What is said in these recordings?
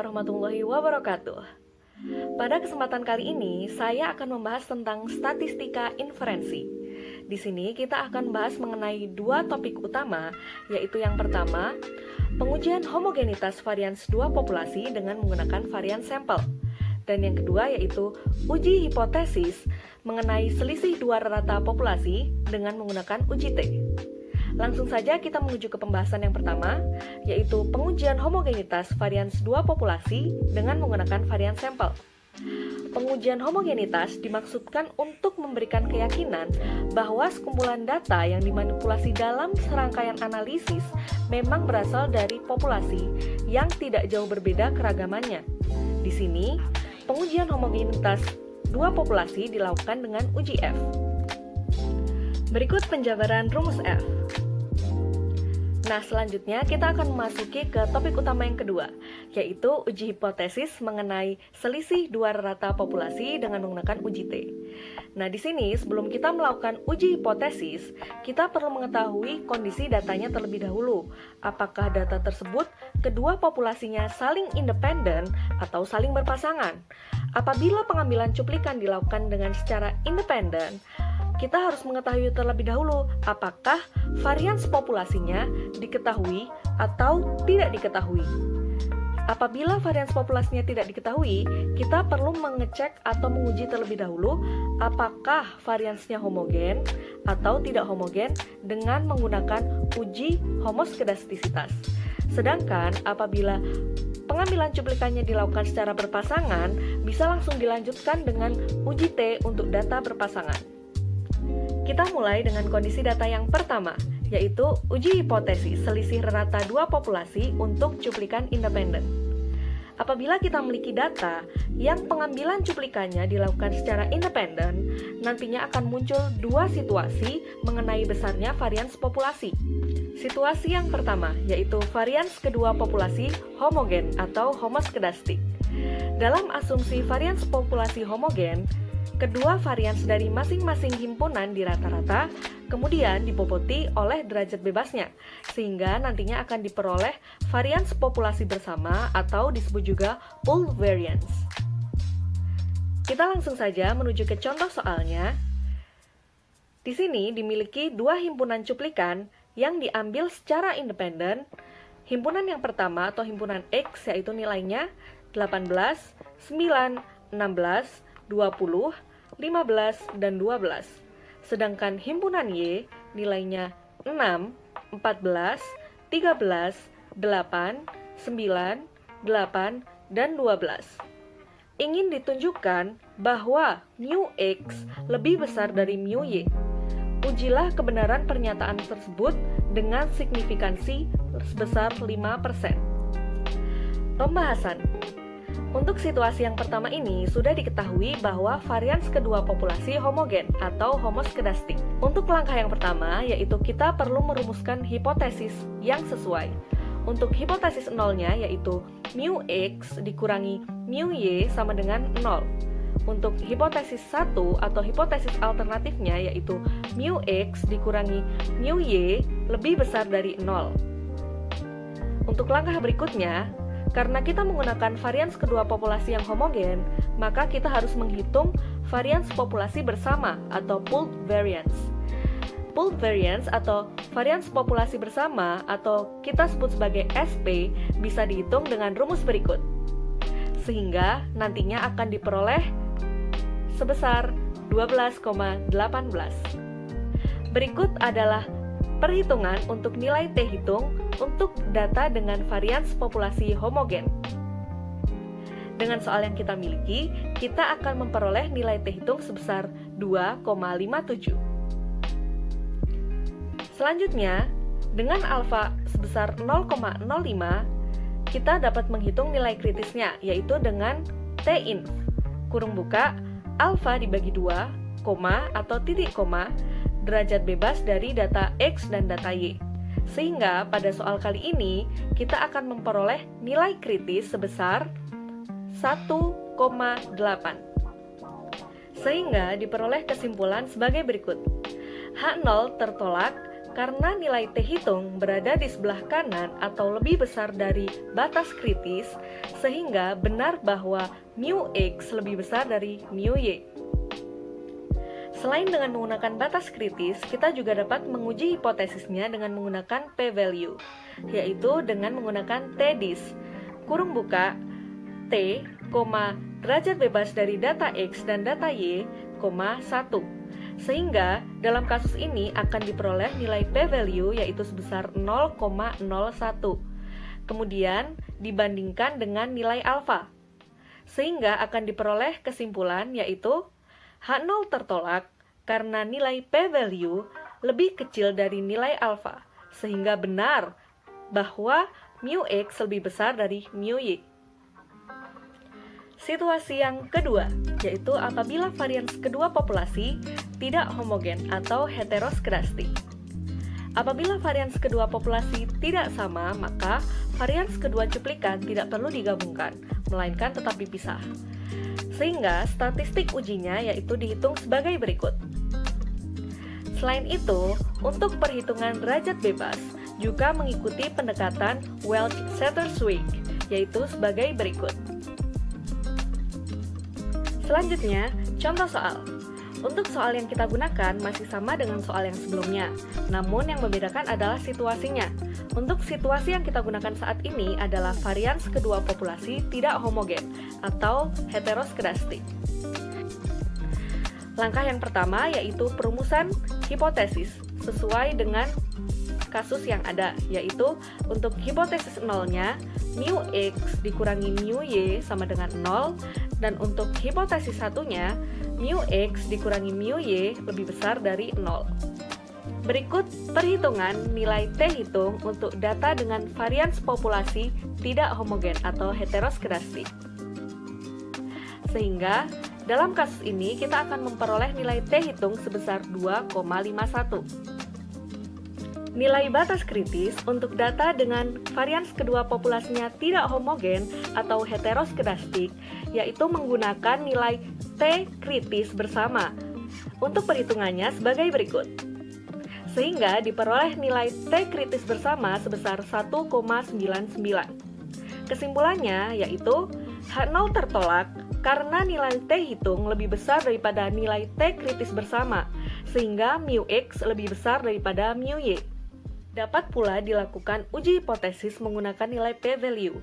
warahmatullahi wabarakatuh. Pada kesempatan kali ini, saya akan membahas tentang statistika inferensi. Di sini kita akan bahas mengenai dua topik utama, yaitu yang pertama, pengujian homogenitas varians dua populasi dengan menggunakan varian sampel. Dan yang kedua yaitu uji hipotesis mengenai selisih dua rata populasi dengan menggunakan uji T. Langsung saja kita menuju ke pembahasan yang pertama, yaitu pengujian homogenitas varians dua populasi dengan menggunakan varian sampel. Pengujian homogenitas dimaksudkan untuk memberikan keyakinan bahwa sekumpulan data yang dimanipulasi dalam serangkaian analisis memang berasal dari populasi yang tidak jauh berbeda keragamannya. Di sini, pengujian homogenitas dua populasi dilakukan dengan uji F. Berikut penjabaran rumus F. Nah, selanjutnya kita akan memasuki ke topik utama yang kedua, yaitu uji hipotesis mengenai selisih dua rata populasi dengan menggunakan uji T. Nah, di sini sebelum kita melakukan uji hipotesis, kita perlu mengetahui kondisi datanya terlebih dahulu. Apakah data tersebut kedua populasinya saling independen atau saling berpasangan? Apabila pengambilan cuplikan dilakukan dengan secara independen, kita harus mengetahui terlebih dahulu apakah varians populasinya diketahui atau tidak diketahui. Apabila varians populasinya tidak diketahui, kita perlu mengecek atau menguji terlebih dahulu apakah variansnya homogen atau tidak homogen dengan menggunakan uji homoskedastisitas. Sedangkan apabila pengambilan cuplikannya dilakukan secara berpasangan, bisa langsung dilanjutkan dengan uji T untuk data berpasangan. Kita mulai dengan kondisi data yang pertama, yaitu uji hipotesis selisih rata dua populasi untuk cuplikan independen. Apabila kita memiliki data yang pengambilan cuplikannya dilakukan secara independen, nantinya akan muncul dua situasi mengenai besarnya varians populasi. Situasi yang pertama, yaitu varians kedua populasi homogen atau homoskedastik. Dalam asumsi varians populasi homogen, kedua varians dari masing-masing himpunan di rata-rata, kemudian diboboti oleh derajat bebasnya, sehingga nantinya akan diperoleh varians populasi bersama atau disebut juga pooled variance. Kita langsung saja menuju ke contoh soalnya. Di sini dimiliki dua himpunan cuplikan yang diambil secara independen. Himpunan yang pertama atau himpunan X yaitu nilainya 18, 9, 16, 20, 15, dan 12. Sedangkan himpunan Y nilainya 6, 14, 13, 8, 9, 8, dan 12. Ingin ditunjukkan bahwa mu X lebih besar dari mu Y. Ujilah kebenaran pernyataan tersebut dengan signifikansi sebesar 5%. Pembahasan. Untuk situasi yang pertama ini, sudah diketahui bahwa varians kedua populasi homogen atau homoskedastik. Untuk langkah yang pertama, yaitu kita perlu merumuskan hipotesis yang sesuai. Untuk hipotesis nolnya, yaitu mu X dikurangi mu Y sama dengan 0. Untuk hipotesis 1 atau hipotesis alternatifnya, yaitu mu X dikurangi mu Y lebih besar dari 0. Untuk langkah berikutnya, karena kita menggunakan varians kedua populasi yang homogen, maka kita harus menghitung varians populasi bersama atau pooled variance. Pooled variance atau varians populasi bersama atau kita sebut sebagai SP bisa dihitung dengan rumus berikut. Sehingga nantinya akan diperoleh sebesar 12,18. Berikut adalah perhitungan untuk nilai T hitung untuk data dengan varians populasi homogen. Dengan soal yang kita miliki, kita akan memperoleh nilai T hitung sebesar 2,57. Selanjutnya, dengan alfa sebesar 0,05, kita dapat menghitung nilai kritisnya, yaitu dengan T-inf, kurung buka, alfa dibagi 2, koma atau titik koma, derajat bebas dari data X dan data Y. Sehingga pada soal kali ini kita akan memperoleh nilai kritis sebesar 1,8. Sehingga diperoleh kesimpulan sebagai berikut. H0 tertolak Karena nilai T hitung berada di sebelah kanan atau lebih besar dari batas kritis, sehingga benar bahwa mu X lebih besar dari mu Y. Selain dengan menggunakan batas kritis, kita juga dapat menguji hipotesisnya dengan menggunakan p-value, yaitu dengan menggunakan t-dis, kurung buka, t, derajat bebas dari data X dan data Y, 1. Sehingga dalam kasus ini akan diperoleh nilai p-value yaitu sebesar 0,01. Kemudian dibandingkan dengan nilai alfa. Sehingga akan diperoleh kesimpulan yaitu H0 tertolak karena nilai p-value lebih kecil dari nilai alfa, sehingga benar bahwa mu X lebih besar dari mu Y. Situasi yang kedua, yaitu apabila varians kedua populasi tidak homogen atau heteroskedastik. Apabila varians kedua populasi tidak sama, maka varians kedua cuplikan tidak perlu digabungkan, melainkan tetap dipisah. Sehingga statistik ujinya yaitu dihitung sebagai berikut. Selain itu, untuk perhitungan derajat bebas juga mengikuti pendekatan Welch-Satterthwaite, yaitu sebagai berikut. Selanjutnya, contoh soal. Untuk soal yang kita gunakan masih sama dengan soal yang sebelumnya, namun yang membedakan adalah situasinya. Untuk situasi yang kita gunakan saat ini adalah varians kedua populasi tidak homogen atau heteroskedastik. Langkah yang pertama yaitu perumusan hipotesis sesuai dengan kasus yang ada, yaitu untuk hipotesis nolnya mu X dikurangi mu Y sama dengan 0, dan untuk hipotesis satunya mu X dikurangi mu Y lebih besar dari 0. Berikut perhitungan nilai T hitung untuk data dengan varians populasi tidak homogen atau heteroskedastik. Sehingga dalam kasus ini kita akan memperoleh nilai T hitung sebesar 2,51. Nilai batas kritis untuk data dengan varians kedua populasinya tidak homogen atau heteroskedastik yaitu menggunakan nilai T kritis bersama. Untuk perhitungannya sebagai berikut. Sehingga diperoleh nilai T kritis bersama sebesar 1,99. Kesimpulannya yaitu H0 tertolak karena nilai T hitung lebih besar daripada nilai T kritis bersama, sehingga mu X lebih besar daripada mu Y. Dapat pula dilakukan uji hipotesis menggunakan nilai p-value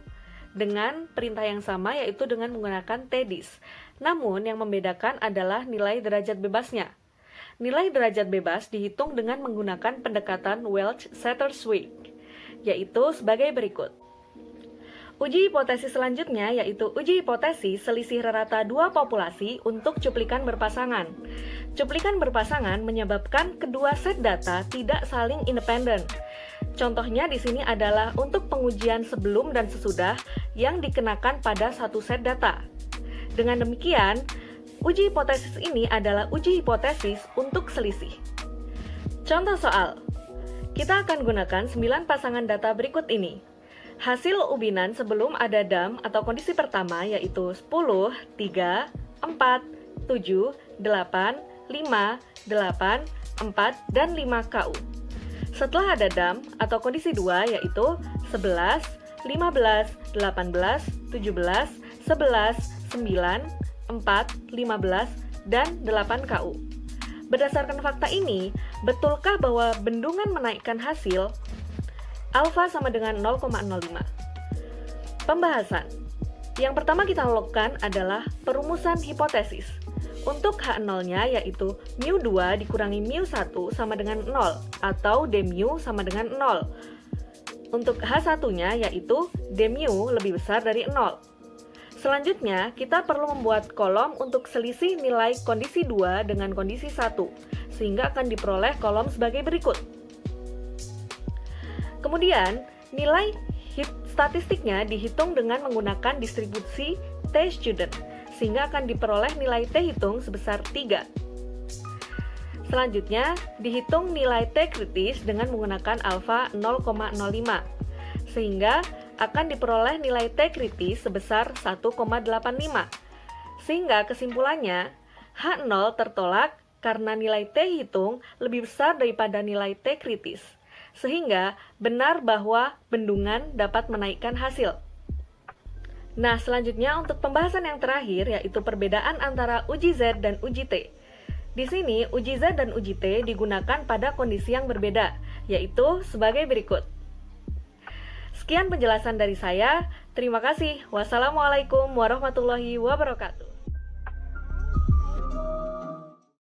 dengan perintah yang sama yaitu dengan menggunakan t-dis. Namun yang membedakan adalah nilai derajat bebasnya. Nilai derajat bebas dihitung dengan menggunakan pendekatan Welch-Satterthwaite, yaitu sebagai berikut. Uji hipotesis selanjutnya yaitu uji hipotesis selisih rata dua populasi untuk cuplikan berpasangan. Cuplikan berpasangan menyebabkan kedua set data tidak saling independen. Contohnya di sini adalah untuk pengujian sebelum dan sesudah yang dikenakan pada satu set data. Dengan demikian, uji hipotesis ini adalah uji hipotesis untuk selisih. Contoh soal. Kita akan gunakan 9 pasangan data berikut ini. Hasil ubinan sebelum ada DAM atau kondisi pertama yaitu 10, 3, 4, 7, 8, 5, 8, 4, dan 5 KU. Setelah ada DAM atau kondisi 2 yaitu 11, 15, 18, 17, 11, 9, 4, 15, dan 8 KU. Berdasarkan fakta ini, betulkah bahwa bendungan menaikkan hasil alfa sama dengan 0,05? Pembahasan. Yang pertama kita lakukan adalah perumusan hipotesis. Untuk H0-nya yaitu mu2 dikurangi mu1 sama dengan 0 atau d mu sama dengan 0. Untuk H1-nya yaitu d mu lebih besar dari 0. Selanjutnya, kita perlu membuat kolom untuk selisih nilai kondisi 2 dengan kondisi 1, sehingga akan diperoleh kolom sebagai berikut. Kemudian, nilai statistiknya dihitung dengan menggunakan distribusi T-student, sehingga akan diperoleh nilai T hitung sebesar 3. Selanjutnya, dihitung nilai T kritis dengan menggunakan alfa 0,05, sehingga akan diperoleh nilai T kritis sebesar 1,85. Sehingga kesimpulannya, H0 tertolak karena nilai T hitung lebih besar daripada nilai T kritis, sehingga benar bahwa bendungan dapat menaikkan hasil. Nah, selanjutnya untuk pembahasan yang terakhir yaitu perbedaan antara uji Z dan uji T. Di sini, uji Z dan uji T digunakan pada kondisi yang berbeda, yaitu sebagai berikut. Sekian penjelasan dari saya. Terima kasih. Wassalamualaikum warahmatullahi wabarakatuh.